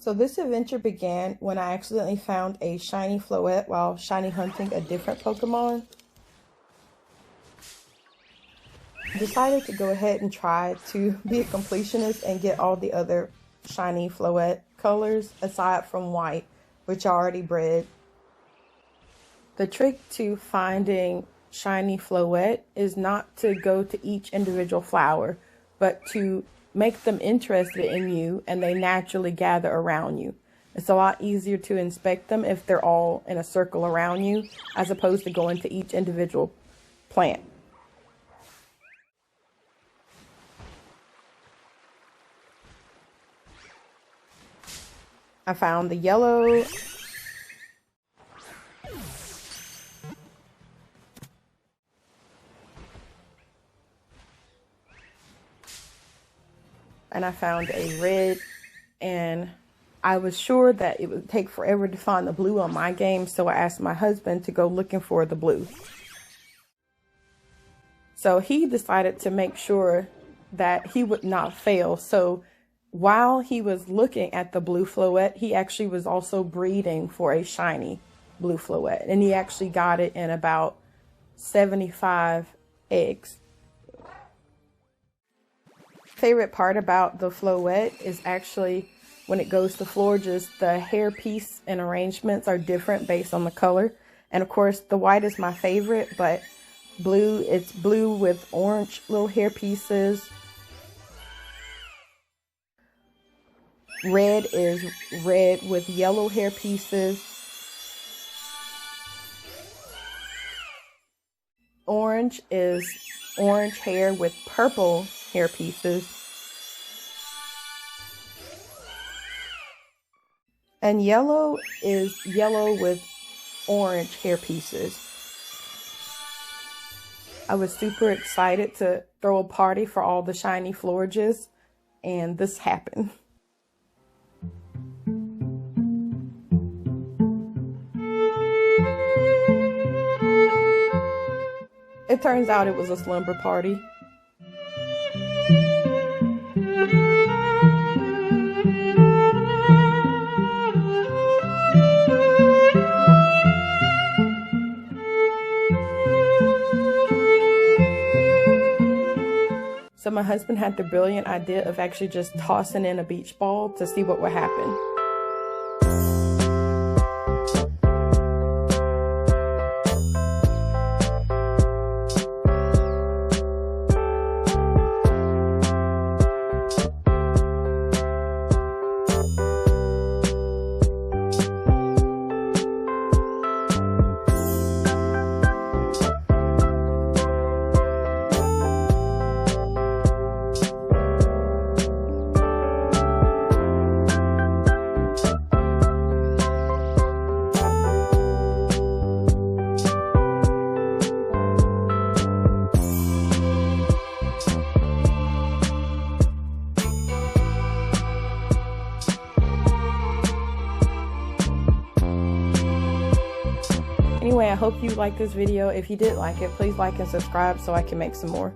So this adventure began when I accidentally found a shiny floette while shiny hunting a different Pokemon. Decided to go ahead and try to be a completionist and get all the other shiny floette colors aside from white, which I already bred. The trick to finding shiny floette is not to go to each individual flower, but to make them interested in you and they naturally gather around you. It's a lot easier to inspect them if they're all in a circle around you as opposed to going to each individual plant. I found the yellow and I found a red, and I was sure that it would take forever to find the blue on my game, so I asked my husband to go looking for the blue. So he decided to make sure that he would not fail. So while he was looking at the blue floette, he actually was also breeding for a shiny blue floette, and he actually got it in about 75 eggs. Favorite part about the floette is actually when it goes to Florges, the hair piece and arrangements are different based on the color. And of course, the white is my favorite, but blue, it's blue with orange little hair pieces. Red is red with yellow hair pieces. Orange is orange hair with purple hair pieces. And yellow is yellow with orange hair pieces. I was super excited to throw a party for all the shiny Florges, and this happened. It turns out it was a slumber party. So my husband had the brilliant idea of actually just tossing in a beach ball to see what would happen. Anyway, I hope you liked this video. If you did like it, please like and subscribe so I can make some more.